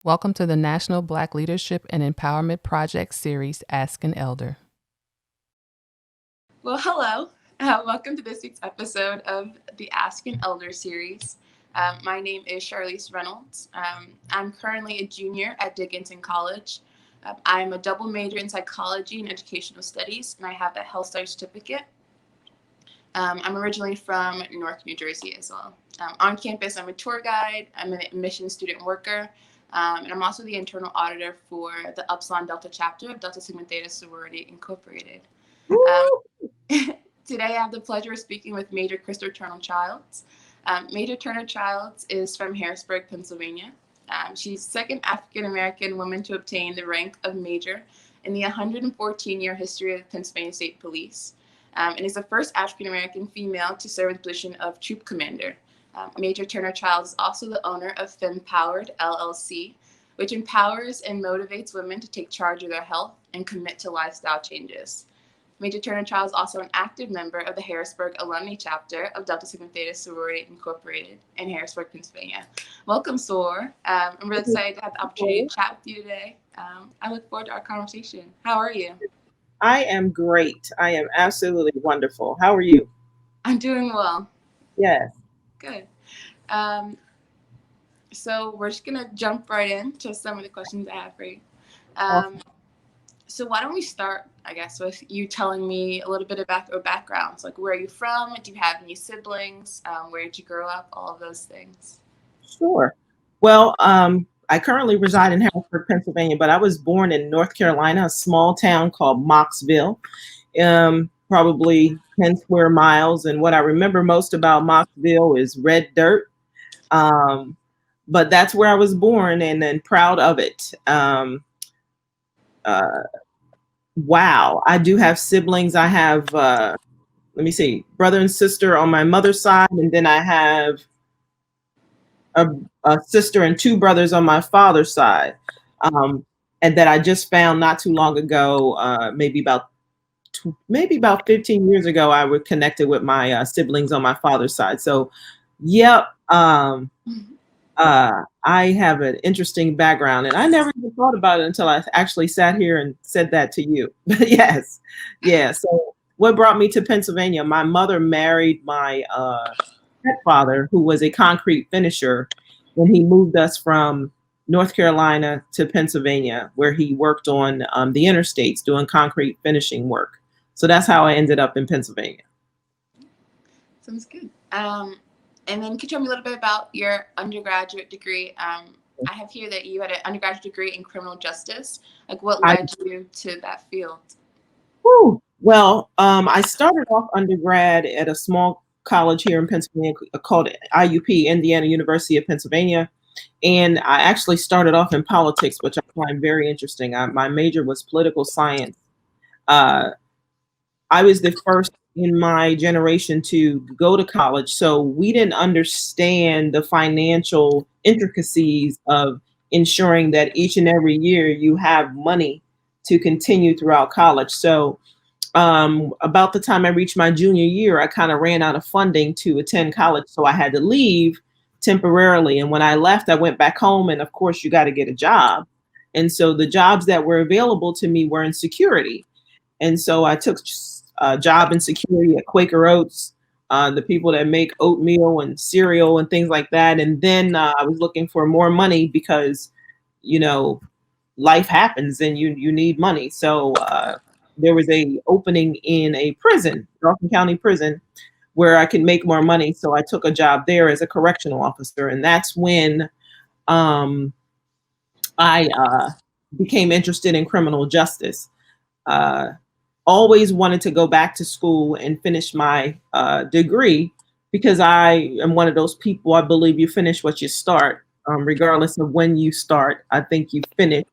Welcome to the National Black Leadership and Empowerment Project series, Ask an Elder. Well, hello. Welcome to this week's episode of the Ask an Elder series. My name is Charlize Reynolds. I'm currently a junior at Dickinson College. I'm a double major in psychology and educational studies, and I have a health studies certificate. I'm originally from Newark, New Jersey as well. On campus, I'm a tour guide, I'm an admissions student worker, and I'm also the internal auditor for the Upsilon Delta chapter of Delta Sigma Theta Sorority Incorporated. Today, I have the pleasure of speaking with Major Krista Turner-Childs. Major Turner-Childs is from Harrisburg, Pennsylvania. She's the second African-American woman to obtain the rank of major in the 114-year history of the Pennsylvania State Police, and is the first African-American female to serve in the position of troop commander. Major Turner-Childs is also the owner of Powered LLC, which empowers and motivates women to take charge of their health and commit to lifestyle changes. Major Turner-Childs is also an active member of the Harrisburg Alumni Chapter of Delta Sigma Theta Sorority Incorporated in Harrisburg, Pennsylvania. Welcome, Sor. I'm really excited to have the opportunity to chat with you today. I look forward to our conversation. How are you? I am great. I am absolutely wonderful. How are you? I'm doing well. Yes. Good. So we're just going to jump right into some of the questions I have for you. Awesome. So why don't we start, I guess, with you telling me a little bit about your background. So, like, where are you from? Do you have any siblings? Where did you grow up? All of those things. Sure. Well, I currently reside in Harrisburg, Pennsylvania, but I was born in North Carolina, a small town called Mocksville, probably 10 square miles. And what I remember most about Mocksville is red dirt. But that's where I was born and proud of it. Wow, I do have siblings. I have, let me see, brother and sister on my mother's side, and then I have a sister and two brothers on my father's side, and that I just found not too long ago, maybe about 15 years ago, I was connected with my siblings on my father's side. So, yep. I have an interesting background, and I never even thought about it until I actually sat here and said that to you. But yes, yeah. So what brought me to Pennsylvania? My mother married my stepfather, who was a concrete finisher, when he moved us from North Carolina to Pennsylvania, where he worked on the interstates doing concrete finishing work. So that's how I ended up in Pennsylvania. Sounds good. And then could you tell me a little bit about your undergraduate degree? I have here that you had an undergraduate degree in criminal justice. Like, what led you to that field? Well, I started off undergrad at a small college here in Pennsylvania called IUP, Indiana University of Pennsylvania. And I actually started off in politics, which I find very interesting. My major was political science. I was the first in my generation to go to college, so we didn't understand the financial intricacies of ensuring that each and every year you have money to continue throughout college. So about the time I reached my junior year, I kind of ran out of funding to attend college, so I had to leave temporarily. And when I left, I went back home, and of course you got to get a job. And so the jobs that were available to me were in security. And so I took a job in security at Quaker Oats, the people that make oatmeal and cereal and things like that. And then I was looking for more money because, you know, life happens and you need money. So there was a opening in a prison, Dauphin County Prison, where I could make more money. So I took a job there as a correctional officer. And that's when I became interested in criminal justice. Always wanted to go back to school and finish my degree, because I am one of those people, I believe you finish what you start, regardless of when you start. I think you finish.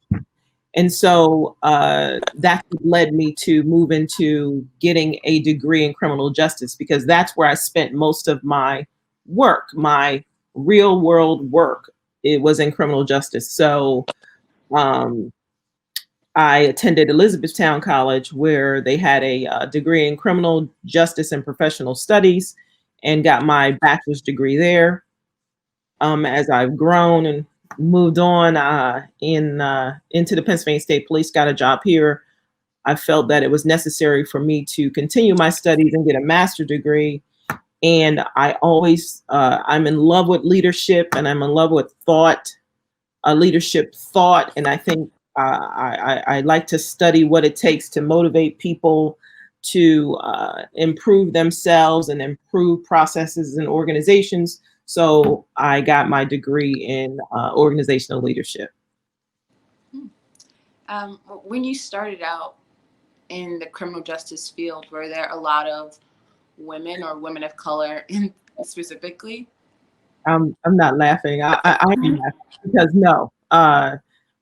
And so that led me to move into getting a degree in criminal justice, because that's where I spent most of my work, my real world work. It was in criminal justice. So I attended Elizabethtown College, where they had a degree in criminal justice and professional studies, and got my bachelor's degree there. As I've grown and moved on into the Pennsylvania State Police, got a job here. I felt that it was necessary for me to continue my studies and get a master's degree. And I always, I'm in love with leadership, and I'm in love with leadership thought. And I think I like to study what it takes to motivate people to improve themselves and improve processes and organizations. So I got my degree in organizational leadership. When you started out in the criminal justice field, were there a lot of women or women of color specifically? I'm not laughing. I'm laughing because no.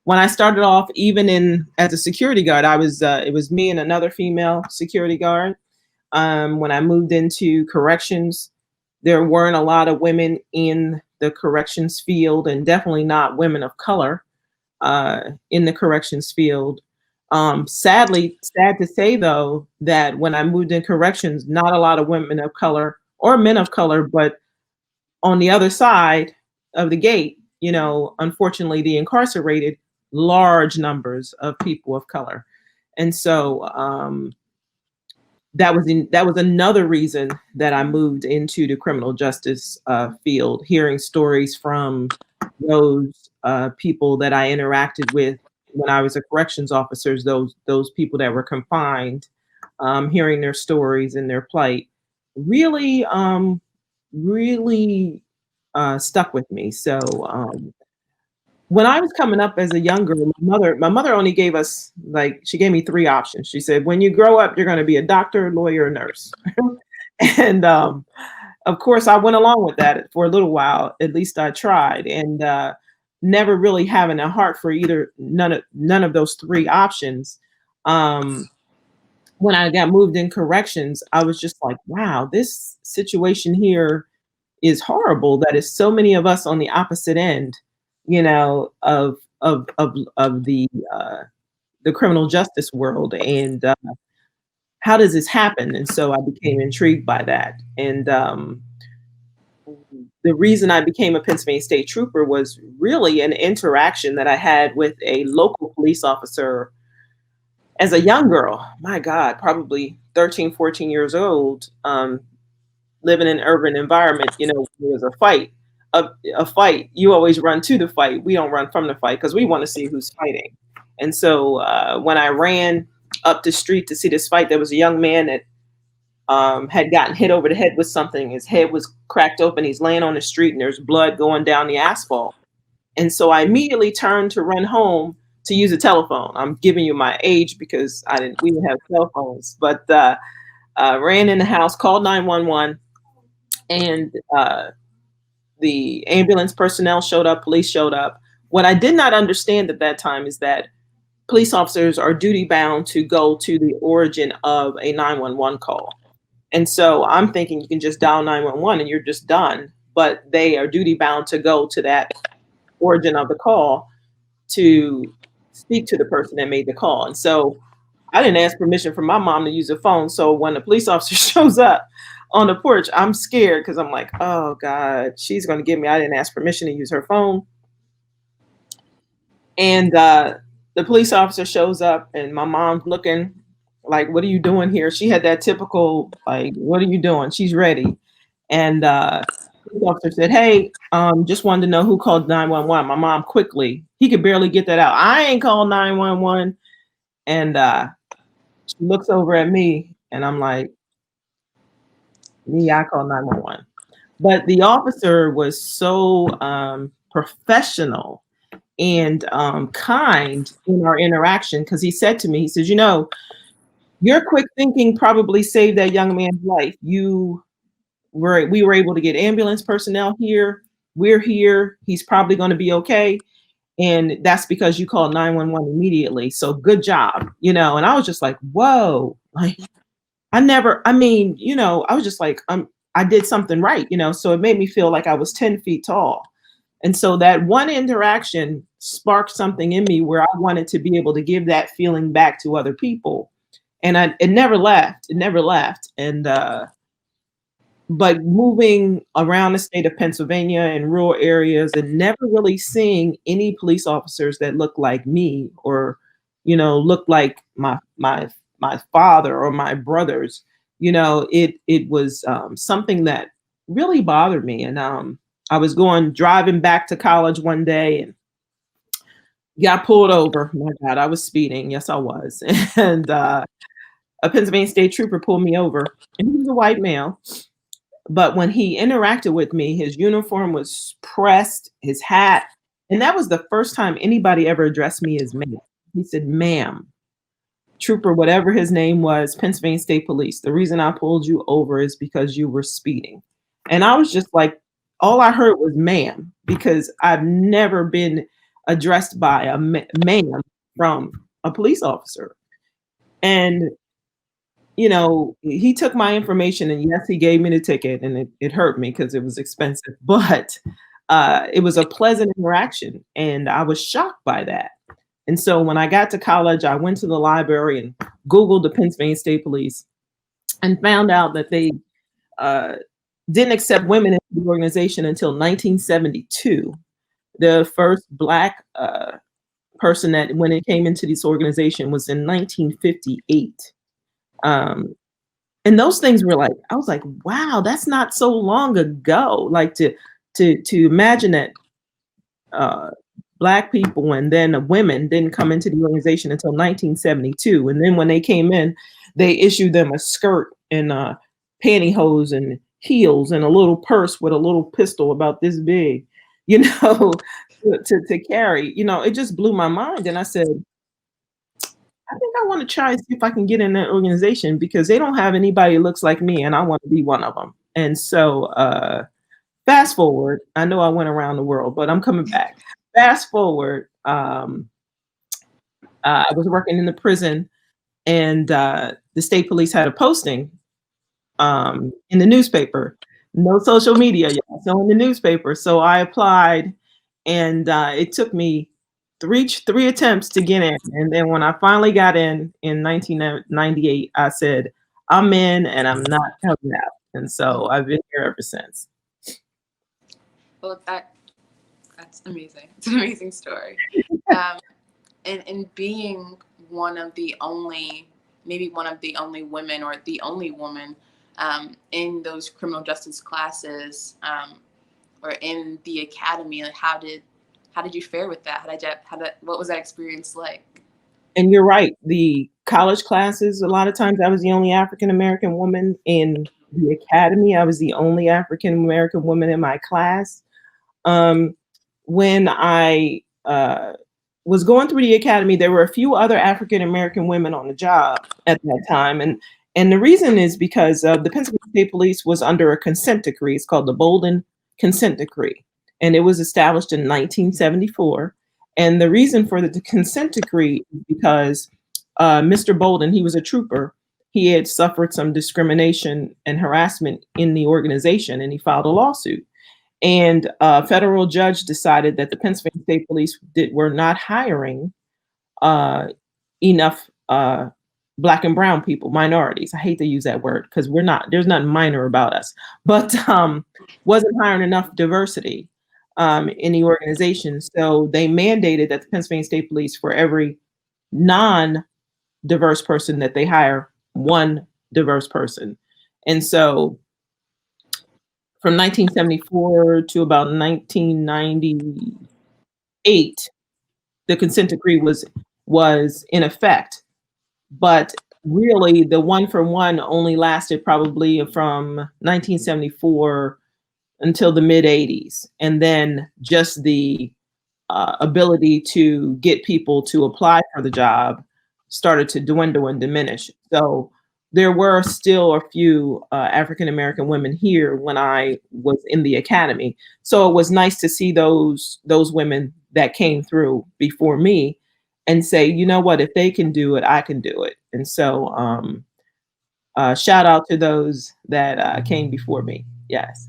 When I started off, even as a security guard, it was me and another female security guard. When I moved into corrections, there weren't a lot of women in the corrections field, and definitely not women of color in the corrections field. Sad to say though, that when I moved in corrections, not a lot of women of color or men of color, but on the other side of the gate, unfortunately, the incarcerated, large numbers of people of color. And so that was another reason that I moved into the criminal justice field, hearing stories from those people that I interacted with when I was a corrections officer, those people that were confined, hearing their stories and their plight really stuck with me. So when I was coming up as a young girl, my mother only gave us, she gave me 3 options. She said, when you grow up, you're going to be a doctor, lawyer, or nurse. And of course, I went along with that for a little while. At least I tried, and never really having a heart for none of those 3 options. When I got moved in corrections, I was just like, wow, this situation here is horrible. That is so many of us on the opposite end, of the criminal justice world, and how does this happen? And so I became intrigued by that. And the reason I became a Pennsylvania State Trooper was really an interaction that I had with a local police officer as a young girl. My God, probably 13, 14 years old, living in an urban environment. There was a fight. A fight, you always run to the fight. We don't run from the fight because we want to see who's fighting. And so when I ran up the street to see this fight, there was a young man that had gotten hit over the head with something. His head was cracked open. He's laying on the street and there's blood going down the asphalt. And so I immediately turned to run home to use a telephone. I'm giving you my age because we didn't have cell phones, but ran in the house, called 911, and the ambulance personnel showed up, police showed up. What I did not understand at that time is that police officers are duty bound to go to the origin of a 911 call. And so I'm thinking you can just dial 911 and you're just done, but they are duty bound to go to that origin of the call to speak to the person that made the call. And so I didn't ask permission from my mom to use the phone. So when the police officer shows up on the porch, I'm scared because I'm like, oh God, she's going to get me. I didn't ask permission to use her phone. And the police officer shows up and my mom's looking like, what are you doing here? She had that typical, like, what are you doing? She's ready. And the police officer said, hey, just wanted to know who called 911. My mom quickly, he could barely get that out. I ain't called 911. And she looks over at me and I'm like, I called 911. But the officer was so professional and kind in our interaction, because he said to me, he says, your quick thinking probably saved that young man's life. We were able to get ambulance personnel here. We're here. He's probably going to be okay. And that's because you called 911 immediately. So good job, And I was just like, whoa, like I was just like, I did something right, So it made me feel like I was 10 feet tall. And so that one interaction sparked something in me where I wanted to be able to give that feeling back to other people. And it never left. It never left. And but moving around the state of Pennsylvania in rural areas and never really seeing any police officers that looked like me or, looked like my father or my brothers, it was something that really bothered me. And I was driving back to college one day and got pulled over. My God, I was speeding. Yes, I was. And a Pennsylvania state trooper pulled me over, and he was a white male. But when he interacted with me, his uniform was pressed, his hat, and that was the first time anybody ever addressed me as ma'am. He said, "Ma'am, trooper, whatever his name was, Pennsylvania State Police. The reason I pulled you over is because you were speeding." And I was just like, all I heard was "ma'am," because I've never been addressed by a ma'am from a police officer. And he took my information, and yes, he gave me the ticket, and it hurt me because it was expensive, but it was a pleasant interaction, and I was shocked by that. And so when I got to college, I went to the library and Googled the Pennsylvania State Police and found out that they uh, didn't accept women into the organization until 1972. The first Black person that when it came into this organization was in 1958. Um, and those things were like, I was like, wow, that's not so long ago. Like to imagine that Black people and then women didn't come into the organization until 1972. And then when they came in, they issued them a skirt and pantyhose and heels and a little purse with a little pistol about this big, to carry. It just blew my mind. And I said, I think I want to try and see if I can get in that organization because they don't have anybody who looks like me, and I want to be one of them. And so, fast forward, I know I went around the world, but I'm coming back. Fast forward, I was working in the prison, and the state police had a posting in the newspaper. No social media yet, so in the newspaper. So I applied, and it took me three attempts to get in. And then when I finally got in 1998, I said, I'm in and I'm not coming out. And so I've been here ever since. Well, that's amazing. It's an amazing story. And being one of the only, maybe one of the only women or the only woman in those criminal justice classes or in the academy, like how did you fare with that? What was that experience like? And you're right. The college classes, a lot of times I was the only African-American woman in the academy. I was the only African-American woman in my class. When I was going through the academy, there were a few other African-American women on the job at that time. And the reason is because the Pennsylvania State Police was under a consent decree. It's called the Bolden Consent Decree. And it was established in 1974. And the reason for the consent decree is because Mr. Bolden, he was a trooper. He had suffered some discrimination and harassment in the organization, and he filed a lawsuit. And a federal judge decided that the Pennsylvania State Police were not hiring enough Black and brown people, minorities. I hate to use that word because there's nothing minor about us, but wasn't hiring enough diversity in the organization. So they mandated that the Pennsylvania State Police, for every non-diverse person that they hire, one diverse person. And so from 1974 to about 1998, the consent decree was in effect. But really, the one for one only lasted probably from 1974 until the mid 80s. And then just the ability to get people to apply for the job started to dwindle and diminish. So there were still a few African-American women here when I was in the academy. So it was nice to see those women that came through before me and say, you know what, if they can do it, I can do it. And so shout out to those that came before me. Yes.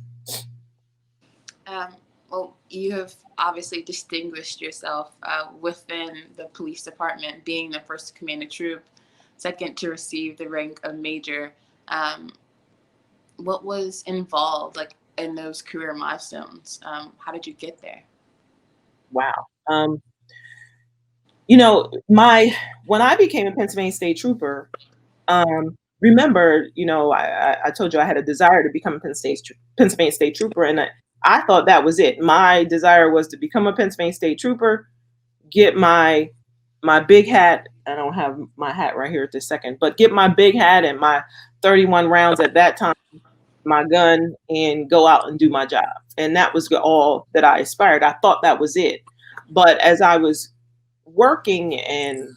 Well, you have obviously distinguished yourself within the police department, being the first to command a troop, second to receive the rank of major. what was involved like in those career milestones? How did you get there? Wow. When I became a Pennsylvania State Trooper, remember, I told you I had a desire to become a Pennsylvania State Trooper, and I thought that was it. My desire was to become a Pennsylvania State Trooper, get my big hat. I don't have my hat right here at this second, but get my big hat and my 31 rounds at that time, my gun, and go out and do my job. And that was all that I aspired. I thought that was it. But as I was working and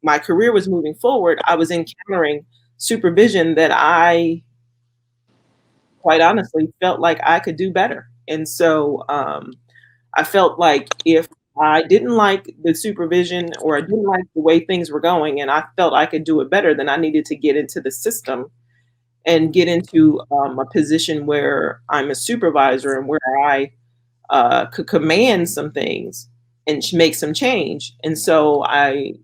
my career was moving forward, I was encountering supervision that I quite honestly felt like I could do better. And so I felt like if I didn't like the supervision or I didn't like the way things were going and I felt I could do it better, then I needed to get into the system and get into a position where I'm a supervisor and where I could command some things and make some change. And so I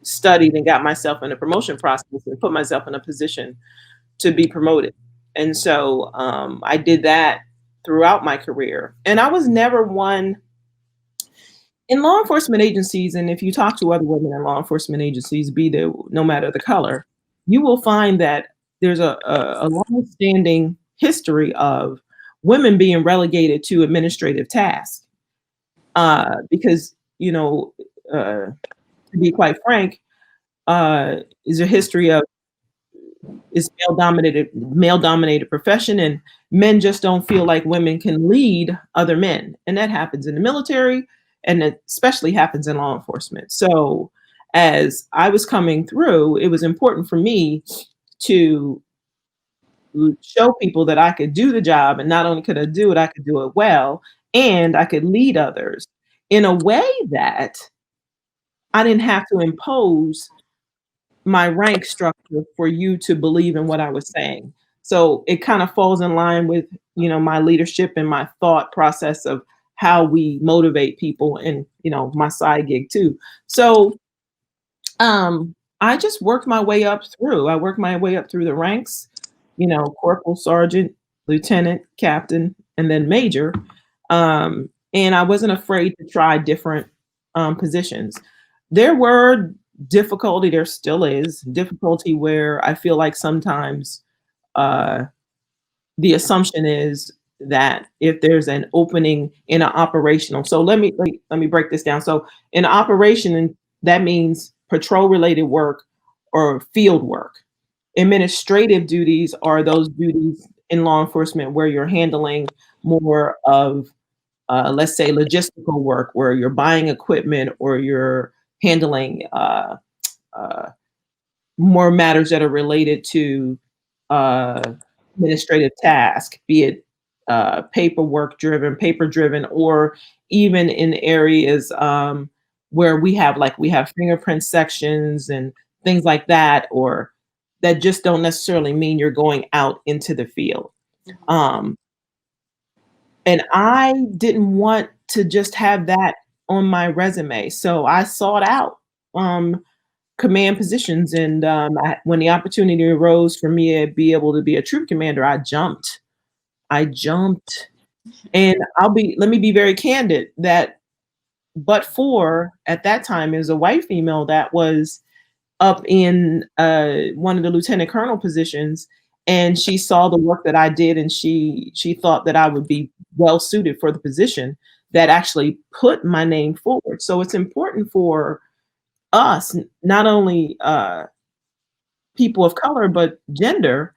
studied and got myself in a promotion process and put myself in a position to be promoted. And so I did that throughout my career. And I was never one in law enforcement agencies. And if you talk to other women in law enforcement agencies, no matter the color, you will find that there's a long-standing history of women being relegated to administrative tasks. Because, to be quite frank, is a history of it's male dominated profession, and men just don't feel like women can lead other men, and that happens in the military, and it especially happens in law enforcement. So, as I was coming through, it was important for me to show people that I could do the job, and not only could I do it, I could do it well, and I could lead others in a way that I didn't have to impose my rank structure for you to believe in what I was saying. So it kind of falls in line with, my leadership and my thought process of how we motivate people and, my side gig too. So I just worked my way up through. I worked my way up through the ranks, corporal, sergeant, lieutenant, captain, and then major. And I wasn't afraid to try different positions. There were difficulty, there still is difficulty where I feel like sometimes the assumption is that if there's an opening in an operational, so let me break this down. So in operation, that means patrol related work or field work. Administrative duties are those duties in law enforcement where you're handling more of let's say logistical work, where you're buying equipment or you're handling more matters that are related to administrative tasks, be it paper driven, or even in areas where we have fingerprint sections and things like that, or that just don't necessarily mean you're going out into the field. And I didn't want to just have that on my resume, so I sought out command positions. And when the opportunity arose for me to be able to be a troop commander, I jumped. And let me be very candid that, but for at that time, it was a white female that was up in one of the lieutenant colonel positions, and she saw the work that I did, and she thought that I would be well suited for the position, that actually put my name forward. So it's important for us, not only people of color, but gender,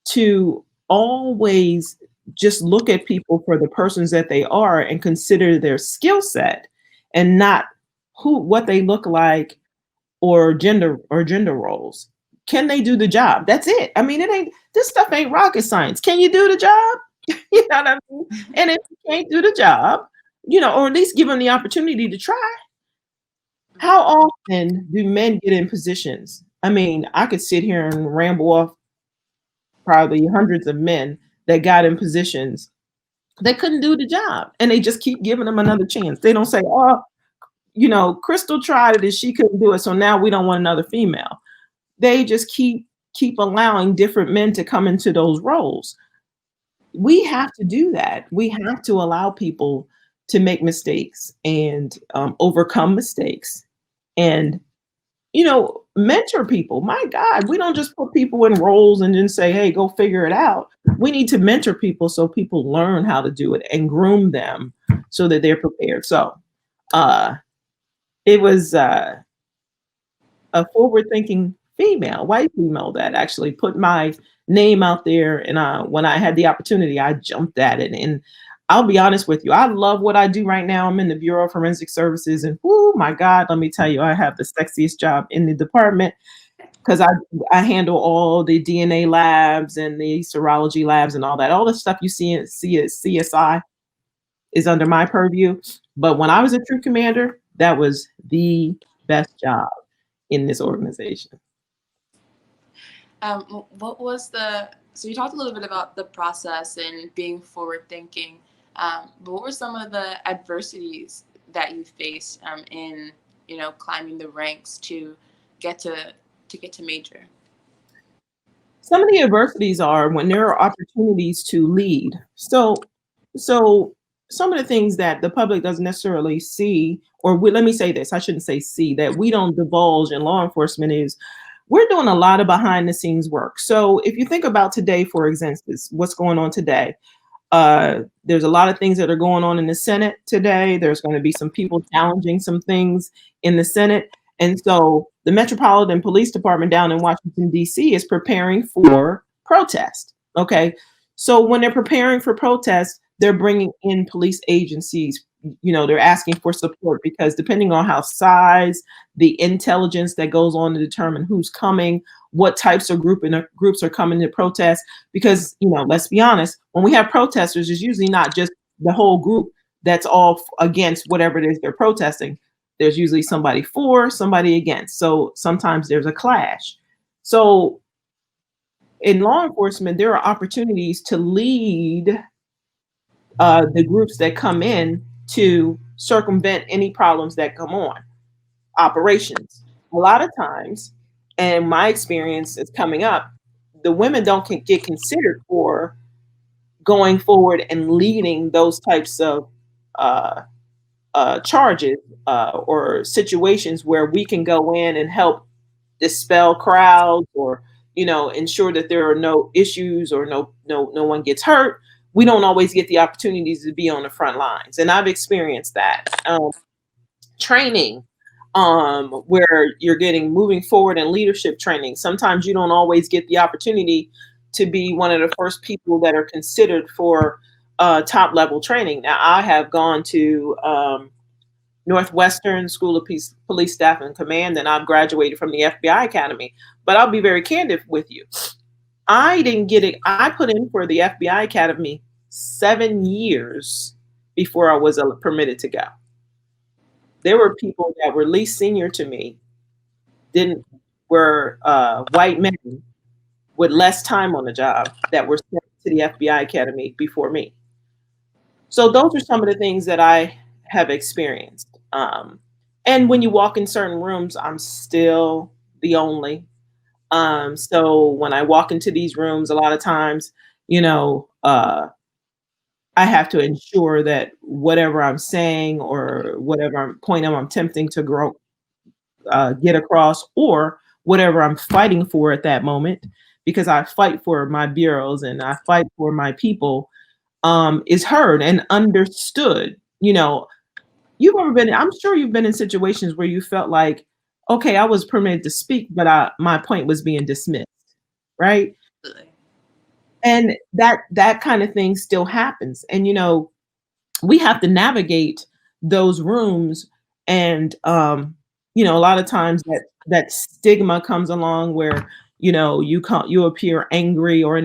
to always just look at people for the persons that they are and consider their skill set and not what they look like or gender roles. Can they do the job? That's it. I mean, this stuff ain't rocket science. Can you do the job? You know what I mean? And if you can't do the job, or at least give them the opportunity to try. How often do men get in positions? I mean, I could sit here and ramble off probably hundreds of men that got in positions that couldn't do the job, and they just keep giving them another chance. They don't say, oh, Crystal tried it and she couldn't do it, so now we don't want another female. They just keep keep allowing different men to come into those roles. We have to do that. We have to allow people to make mistakes and overcome mistakes and, mentor people. My God, we don't just put people in roles and then say, hey, go figure it out. We need to mentor people so people learn how to do it and groom them so that they're prepared. So uh, it was a forward-thinking white female, that actually put my name out there. And when I had the opportunity, I jumped at it. And I'll be honest with you, I love what I do right now. I'm in the Bureau of Forensic Services, and oh my God, let me tell you, I have the sexiest job in the department because I handle all the DNA labs and the serology labs and all that. All the stuff you see at CSI is under my purview. But when I was a troop commander, that was the best job in this organization. What was so you talked a little bit about the process and being forward thinking, but what were some of the adversities that you faced in, climbing the ranks to get to major? Some of the adversities are when there are opportunities to lead. So some of the things that the public doesn't necessarily see, let me say this, I shouldn't say see, that we don't divulge in law enforcement is we're doing a lot of behind the scenes work. So if you think about today, for example, what's going on today, there's a lot of things that are going on in the Senate today. There's going to be some people challenging some things in the Senate. And so the Metropolitan Police Department down in Washington, D.C. is preparing for protest. Okay. So when they're preparing for protest, they're bringing in police agencies. They're asking for support because depending on how size, the intelligence that goes on to determine who's coming, what types of groups are coming to protest. Because, let's be honest, when we have protesters, it's usually not just the whole group that's all against whatever it is they're protesting. There's usually somebody for, somebody against. So sometimes there's a clash. So in law enforcement, there are opportunities to lead the groups that come in to circumvent any problems that come on. Operations. A lot of times, and my experience is coming up, the women don't get considered for going forward and leading those types of charges or situations where we can go in and help dispel crowds or ensure that there are no issues or no one gets hurt. We don't always get the opportunities to be on the front lines, and I've experienced that. Training, where you're getting moving forward in leadership training. Sometimes you don't always get the opportunity to be one of the first people that are considered for top level training. Now, I have gone to Northwestern School of Police Staff and Command, and I've graduated from the FBI Academy. But I'll be very candid with you. I didn't get it. I put in for the FBI Academy 7 years before I was permitted to go. There were people that were least senior to me, were white men with less time on the job that were sent to the FBI Academy before me. So those are some of the things that I have experienced. And when you walk in certain rooms, I'm still the only. So when I walk into these rooms, a lot of times, I have to ensure that whatever I'm saying or whatever point I'm attempting to get across, or whatever I'm fighting for at that moment, because I fight for my bureaus and I fight for my people, is heard and understood. I'm sure you've been in situations where you felt like, okay, I was permitted to speak, but my point was being dismissed, right? Absolutely. And that kind of thing still happens. And, we have to navigate those rooms. And, a lot of times that stigma comes along where, you appear angry or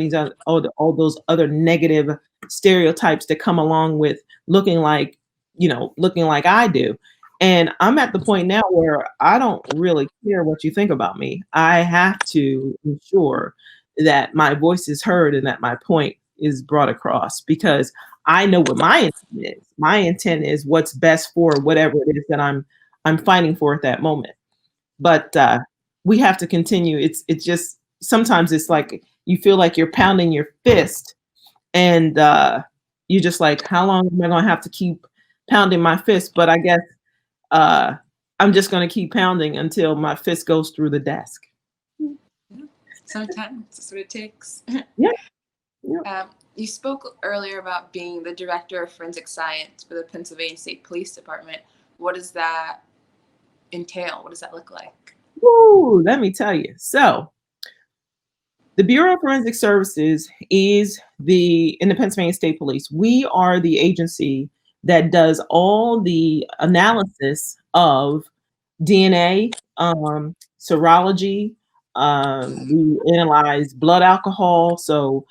all those other negative stereotypes that come along with looking like I do. And I'm at the point now where I don't really care what you think about me. I have to ensure that my voice is heard and that my point is brought across, because I know what my intent is. My intent is what's best for whatever it is that I'm fighting for at that moment. But we have to continue. It's just sometimes it's like you feel like you're pounding your fist, and you're just like, how long am I going to have to keep pounding my fist? But I guess uh, I'm just going to keep pounding until my fist goes through the desk. Sometimes that's what it takes. Yeah. Yeah. You spoke earlier about being the director of forensic science for the Pennsylvania State Police Department. What does that entail? What does that look like? Woo, let me tell you. So the Bureau of Forensic Services is in the Pennsylvania State Police. We are the agency that does all the analysis of DNA, serology. We analyze blood alcohol. So,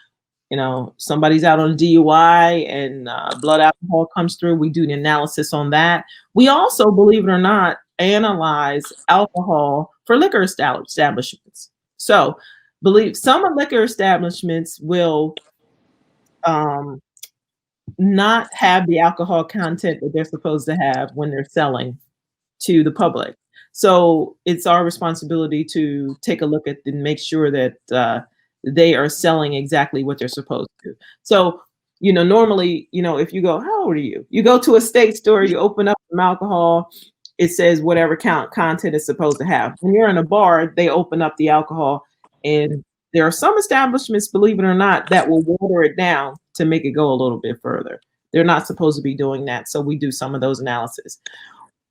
somebody's out on a DUI and blood alcohol comes through. We do the analysis on that. We also, believe it or not, analyze alcohol for liquor establishments. So, some liquor establishments will not have the alcohol content that they're supposed to have when they're selling to the public. So it's our responsibility to take a look at and make sure that they are selling exactly what they're supposed to. So, normally, if you go, how old are you? You go to a state store, you open up some alcohol, it says whatever content is supposed to have. When you're in a bar, they open up the alcohol, and there are some establishments, believe it or not, that will water it down to make it go a little bit further. They're not supposed to be doing that. So we do some of those analysis.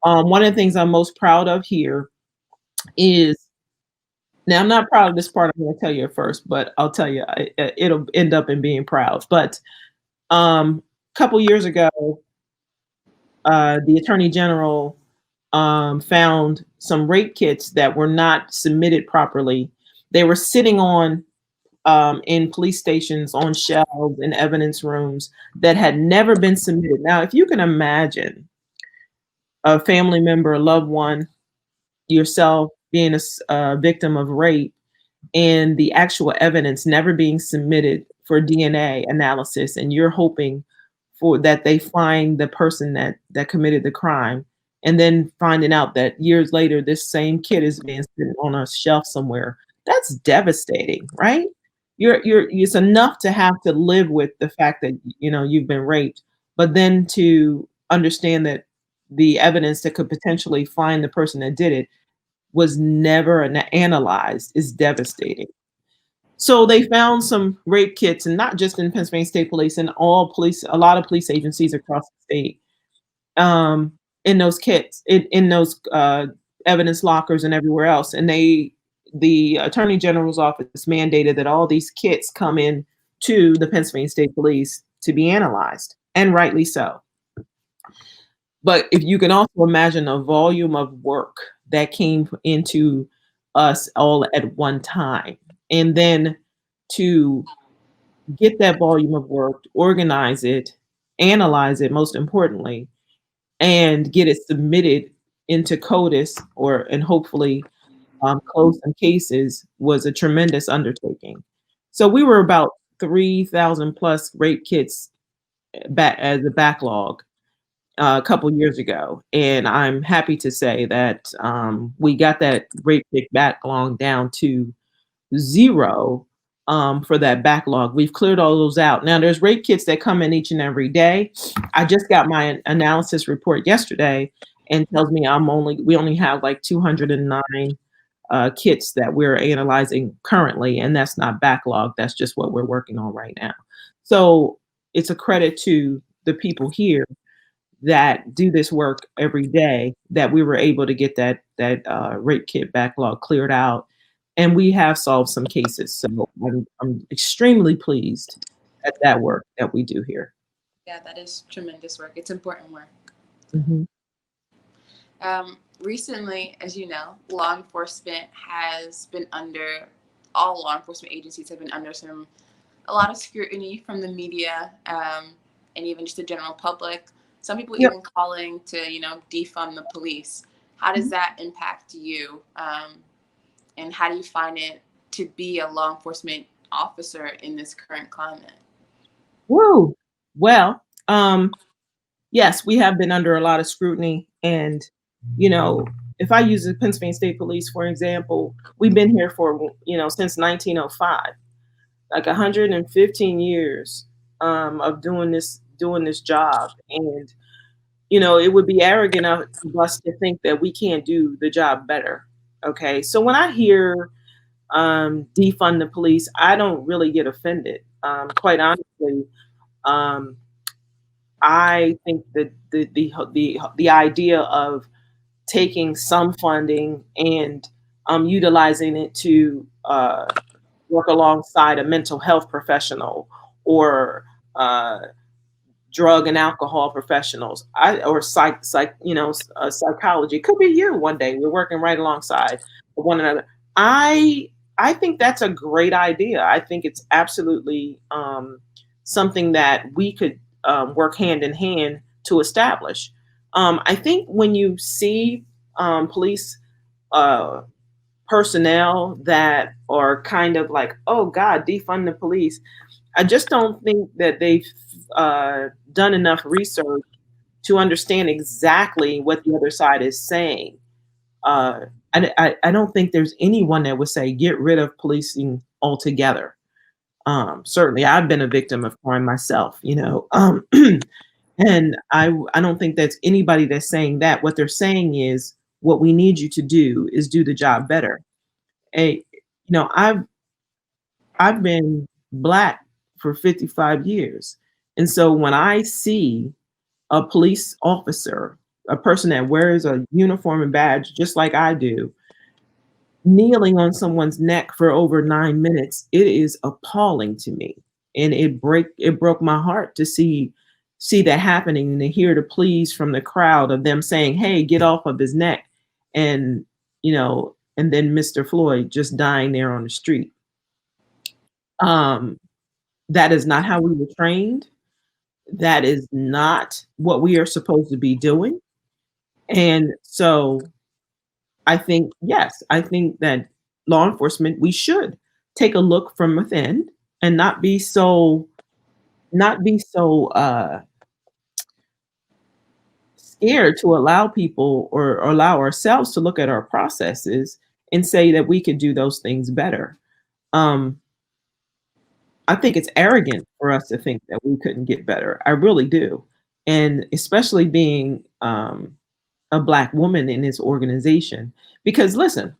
One of the things I'm most proud of here is, now I'm not proud of this part, I'm going to tell you at first, but I'll tell you, it'll end up in being proud. But a couple years ago, the Attorney General found some rape kits that were not submitted properly. They were sitting in police stations, on shelves, in evidence rooms that had never been submitted. Now, if you can imagine a family member, a loved one, yourself being a victim of rape, and the actual evidence never being submitted for DNA analysis, and you're hoping for that they find the person that committed the crime, and then finding out that years later this same kid is being sitting on a shelf somewhere. That's devastating, right? It's enough to have to live with the fact that you've been raped, but then to understand that the evidence that could potentially find the person that did it was never analyzed is devastating. So they found some rape kits, and not just in Pennsylvania State Police, and a lot of police agencies across the state, in those kits, in those evidence lockers and everywhere else. And the Attorney General's office mandated that all these kits come in to the Pennsylvania State Police to be analyzed, and rightly so. But if you can also imagine a volume of work that came into us all at one time, and then to get that volume of work, organize it, analyze it, most importantly, and get it submitted into CODIS and hopefully close some cases, was a tremendous undertaking. So we were about 3,000 plus rape kits as a backlog a couple years ago, and I'm happy to say that we got that rape kit backlog down to 0 for that backlog. We've cleared all those out. Now there's rape kits that come in each and every day. I just got my analysis report yesterday and tells me we only have like 209 kits that we're analyzing currently, and that's not backlog. That's just what we're working on right now. So it's a credit to the people here that do this work every day that we were able to get that rape kit backlog cleared out, and we have solved some cases. So I'm extremely pleased at that work that we do here. Yeah, that is tremendous work. It's important work. Mm-hmm. Recently, as you know, all law enforcement agencies have been under a lot of scrutiny from the media, and even just the general public. Some people even calling to, defund the police. How does that impact you? And how do you find it to be a law enforcement officer in this current climate? Woo. Well, yes, we have been under a lot of scrutiny, and you know, if I use the Pennsylvania State Police, for example, we've been here for, since 1905, like 115 years of doing this job. And, it would be arrogant of us to think that we can't do the job better. Okay. So when I hear defund the police, I don't really get offended. Quite honestly, um, I think that the idea of taking some funding and utilizing it to work alongside a mental health professional or drug and alcohol professionals, or psychology. Could be you one day. We're working right alongside one another. I think that's a great idea. I think it's absolutely something that we could work hand in hand to establish. I think when you see police uh, personnel that are kind of like, oh God, defund the police, I just don't think that they've done enough research to understand exactly what the other side is saying. I don't think there's anyone that would say get rid of policing altogether. Certainly, I've been a victim of crime myself, and I don't think that's anybody that's saying that. What they're saying is what we need you to do is do the job better. Hey, I've been Black for 55 years. And so when I see a police officer, a person that wears a uniform and badge just like I do, kneeling on someone's neck for over 9 minutes, it is appalling to me. And it broke my heart to see that happening and to hear the pleas from the crowd of them saying, hey, get off of his neck. And, and then Mr. Floyd just dying there on the street. That is not how we were trained. That is not what we are supposed to be doing. And so I think that law enforcement, we should take a look from within and not be so scared to allow people or allow ourselves to look at our processes and say that we could do those things better. Um, I think it's arrogant for us to think that we couldn't get better. I really do. And especially being a Black woman in this organization. Because listen,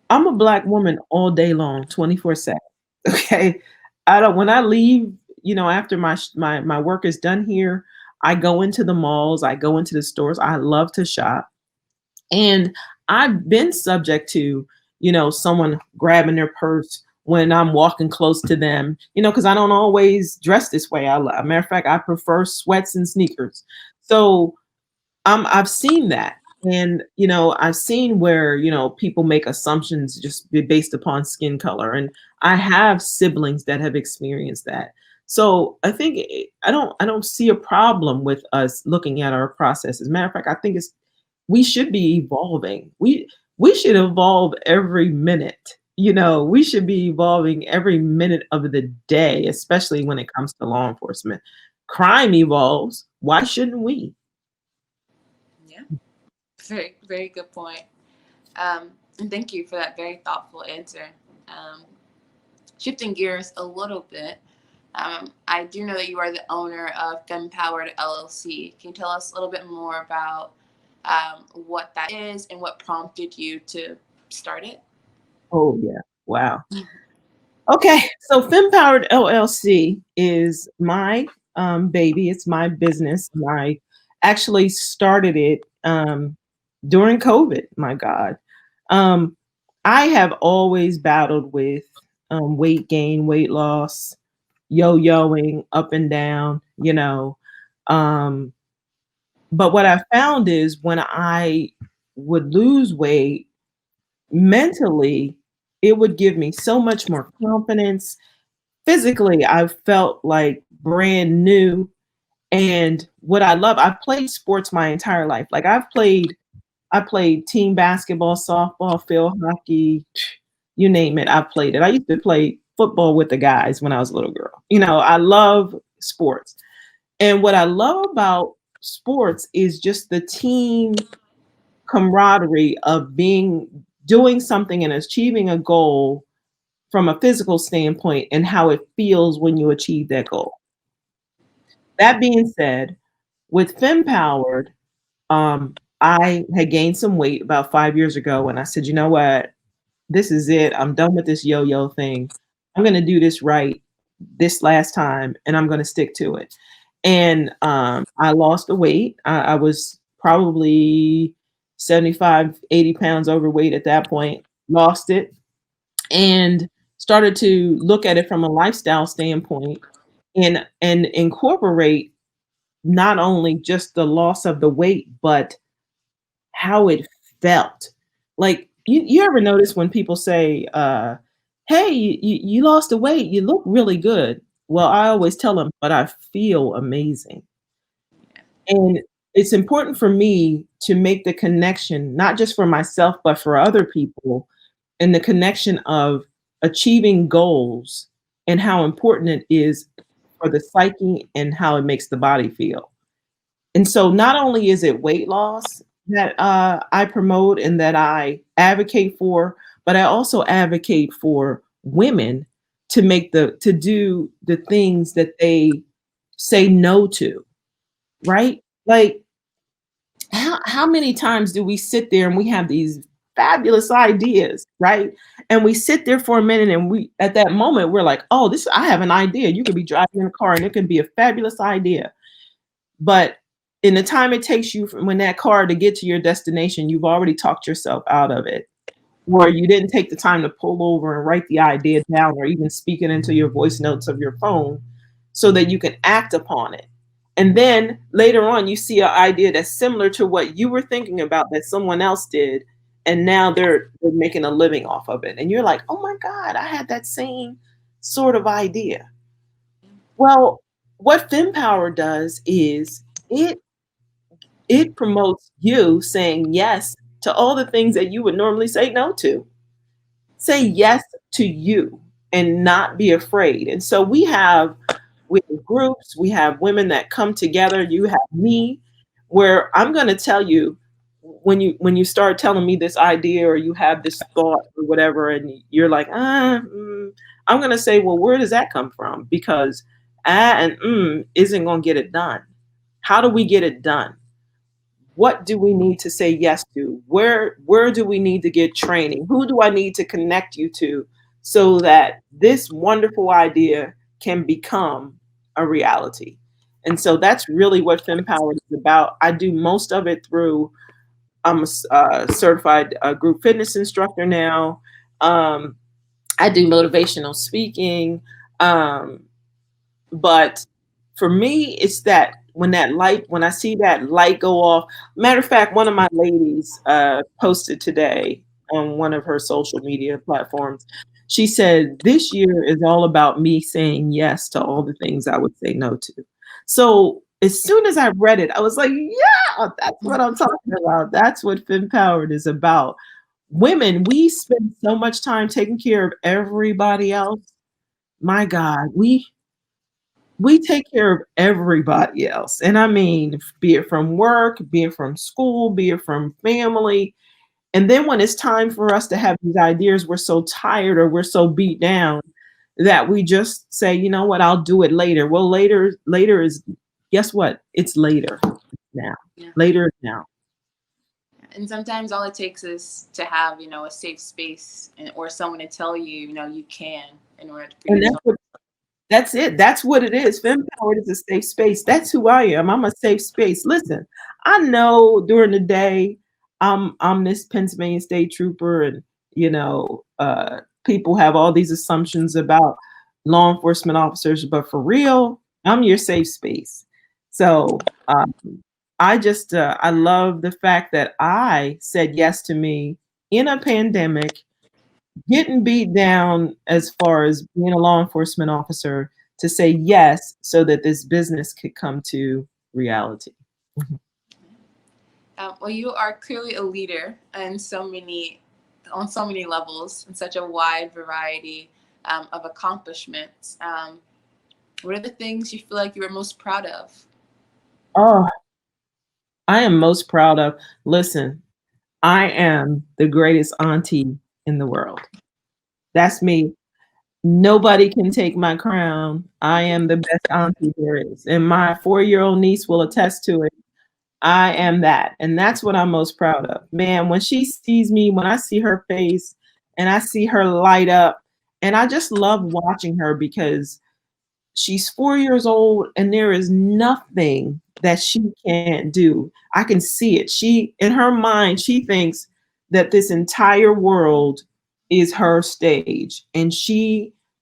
I'm a Black woman all day long, 24/7. Okay. When I leave, after my work is done here, I go into the malls, I go into the stores. I love to shop. And I've been subject to, someone grabbing their purse when I'm walking close to them, because I don't always dress this way. Matter of fact, I prefer sweats and sneakers. So I've seen that. And, I've seen where, people make assumptions just based upon skin color. And I have siblings that have experienced that. So I think I don't see a problem with us looking at our processes. Matter of fact, I think we should be evolving. We should evolve every minute. We should be evolving every minute of the day, especially when it comes to law enforcement. Crime evolves. Why shouldn't we? Yeah, very, very good point. And thank you for that very thoughtful answer. Um, Shifting gears a little bit, I do know that you are the owner of Powered LLC. Can you tell us a little bit more about what that is and what prompted you to start it? Oh yeah. Wow. Okay. So FemPowered LLC is my baby. It's my business. I actually started it during COVID. My God. Um, I have always battled with weight gain, weight loss, yo-yoing up and down, Um, but what I found is when I would lose weight mentally, it would give me so much more confidence. Physically, I felt like brand new. And what I love, I've played sports my entire life. Like I played team basketball, softball, field hockey, you name it. I played it. I used to play football with the guys when I was a little girl. I love sports. And what I love about sports is just the team camaraderie of doing something and achieving a goal from a physical standpoint and how it feels when you achieve that goal. That being said, with FemPowered, I had gained some weight about 5 years ago, and I said, you know what? This is it. I'm done with this yo-yo thing. I'm going to do this right this last time, and I'm going to stick to it. And I lost the weight. I was probably 75, 80 pounds overweight at that point, lost it, and started to look at it from a lifestyle standpoint and incorporate not only just the loss of the weight, but how it felt. Like you ever notice when people say, hey, you lost the weight, you look really good. Well, I always tell them, but I feel amazing. And it's important for me to make the connection, not just for myself, but for other people, and the connection of achieving goals and how important it is for the psyche and how it makes the body feel. And so not only is it weight loss that I promote and that I advocate for, but I also advocate for women to do the things that they say no to, right? Like how many times do we sit there and we have these fabulous ideas, right? And we sit there for a minute and we at that moment we're like, oh, this I have an idea. You could be driving in a car and it could be a fabulous idea. But in the time it takes you from when that car to get to your destination, you've already talked yourself out of it. Or you didn't take the time to pull over and write the idea down or even speak it into your voice notes of your phone so that you can act upon it. And then later on, you see an idea that's similar to what you were thinking about that someone else did. And now they're making a living off of it. And you're like, oh my God, I had that same sort of idea. Well, what FemPower does is it promotes you saying yes to all the things that you would normally say no to. Say yes to you and not be afraid. And so we have groups, we have women that come together. You have me, where I'm going to tell you when you start telling me this idea or you have this thought or whatever, and you're like, I'm going to say, well, where does that come from? Because and isn't going to get it done. How do we get it done? What do we need to say yes to? Where do we need to get training? Who do I need to connect you to so that this wonderful idea can become a reality? And so that's really what FemPower is about. I do most of it through, I'm a certified group fitness instructor now. I do motivational speaking. But for me, it's that when I see that light go off. Matter of fact, one of my ladies posted today on one of her social media platforms. She said, this year is all about me saying yes to all the things I would say no to. So as soon as I read it, I was like, yeah, that's what I'm talking about. That's what FemPowered is about. Women, we spend so much time taking care of everybody else. My God, we take care of everybody else. And I mean, be it from work, be it from school, be it from family. And then when it's time for us to have these ideas, we're so tired or we're so beat down that we just say, you know what, I'll do it later. Well, later is, guess what? It's later now. Yeah. Later is now. And sometimes all it takes is to have, a safe space or someone to tell you, you can in order to. And that's it. That's what it is. FemPowered is a safe space. That's who I am. I'm a safe space. Listen, I know during the day I'm this Pennsylvania State Trooper, and people have all these assumptions about law enforcement officers, but for real, I'm your safe space. So I love the fact that I said yes to me in a pandemic, getting beat down as far as being a law enforcement officer, to say yes so that this business could come to reality. Well, you are clearly a leader on so many levels and such a wide variety of accomplishments. What are the things you feel like you are most proud of? Oh, I am most proud of, listen, I am the greatest auntie in the world. That's me. Nobody can take my crown. I am the best auntie there is. And my 4-year-old niece will attest to it. I am that. And that's what I'm most proud of. Man, when she sees me, when I see her face and I see her light up, and I just love watching her because she's 4 years old and there is nothing that she can't do. I can see it. She, in her mind, she thinks that this entire world is her stage. And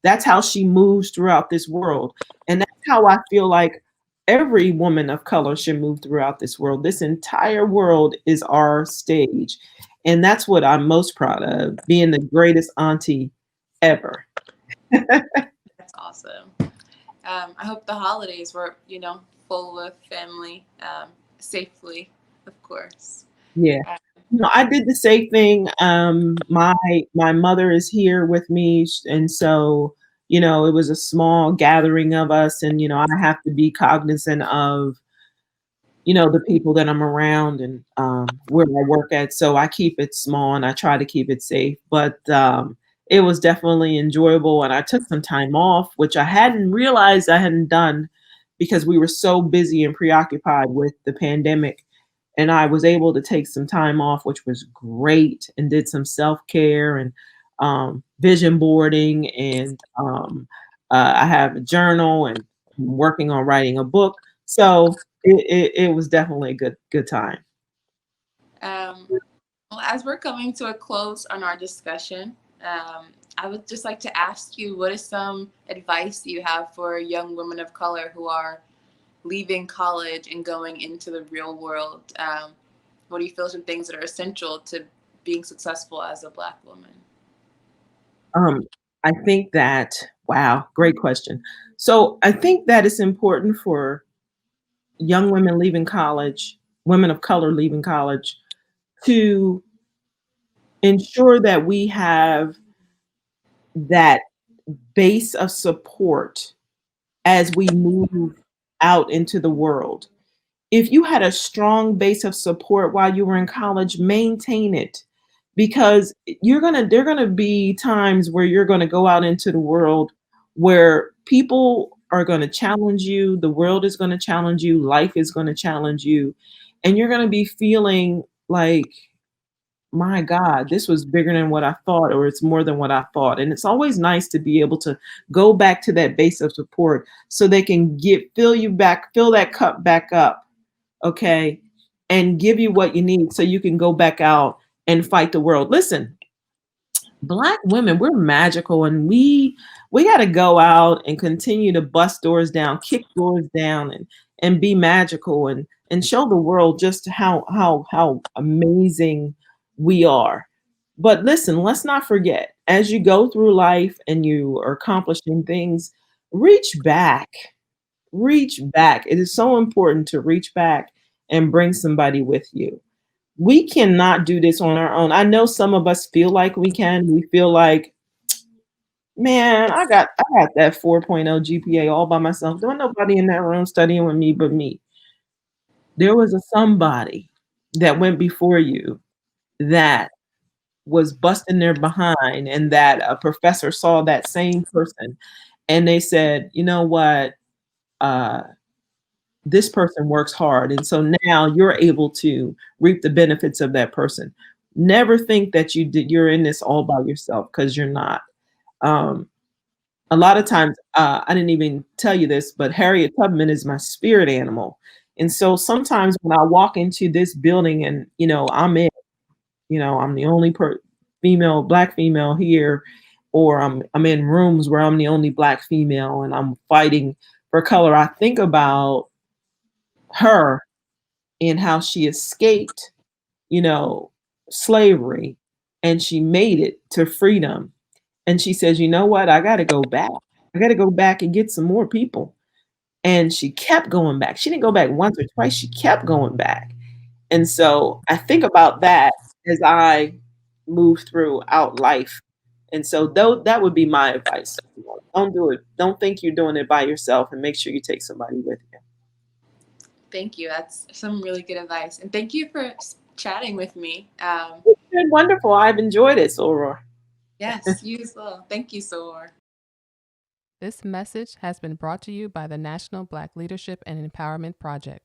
that's how she moves throughout this world. And that's how I feel like every woman of color should move throughout this world. This entire world is our stage. And that's what I'm most proud of, being the greatest auntie ever. That's awesome. I hope the holidays were, full of family, safely, of course. Yeah. Uh, No, I did the same thing. My mother is here with me, and so it was a small gathering of us, and I have to be cognizant of the people that I'm around and where I work at. So I keep it small and I try to keep it safe. But it was definitely enjoyable, and I took some time off, which I hadn't realized I hadn't done because we were so busy and preoccupied with the pandemic. And I was able to take some time off, which was great, and did some self-care and vision boarding. And I have a journal and I'm working on writing a book. So it was definitely a good time. Um, well, as we're coming to a close on our discussion, I would just like to ask you, what is some advice you have for young women of color who are leaving college and going into the real world? What do you feel are some things that are essential to being successful as a Black woman? Um, I think that, wow, great question. So I think that it's important for young women leaving college, women of color leaving college, to ensure that we have that base of support as we move out into the world. If you had a strong base of support while you were in college, maintain it, because there are gonna be times where you're gonna go out into the world where people are gonna challenge you, the world is gonna challenge you, life is gonna challenge you, and you're gonna be feeling like, my God, this was bigger than what I thought, or it's more than what I thought. And it's always nice to be able to go back to that base of support so they can fill that cup back up, okay, and give you what you need so you can go back out and fight the world. Listen, Black women, we're magical, and we got to go out and continue to bust doors down, kick doors down, and be magical and show the world just how amazing we are. But listen, let's not forget, as you go through life and you are accomplishing things, reach back. Reach back. It is so important to reach back and bring somebody with you. We cannot do this on our own. I know some of us feel like we can. We feel like, man, I got that 4.0 GPA all by myself. There was nobody in that room studying with me but me. There was a somebody that went before you that was busting their behind, and that a professor saw that same person and they said, you know what? Uh, this person works hard. And so now you're able to reap the benefits of that person. Never think that you're in this all by yourself, because you're not. Um, a lot of times, I didn't even tell you this, but Harriet Tubman is my spirit animal. And so sometimes when I walk into this building and, I'm the only Black female here, or I'm in rooms where I'm the only Black female and I'm fighting for color, I think about her and how she escaped, you know, slavery, and she made it to freedom. And she says, you know what? I got to go back. I got to go back and get some more people. And she kept going back. She didn't go back once or twice. She kept going back. And so I think about that as I move throughout life. And so though that would be my advice. Don't do it. Don't think you're doing it by yourself, and make sure you take somebody with you. Thank you. That's some really good advice. And thank you for chatting with me. It's been wonderful. I've enjoyed it, Soror. Yes, you as well. Thank you, Soror. This message has been brought to you by the National Black Leadership and Empowerment Project.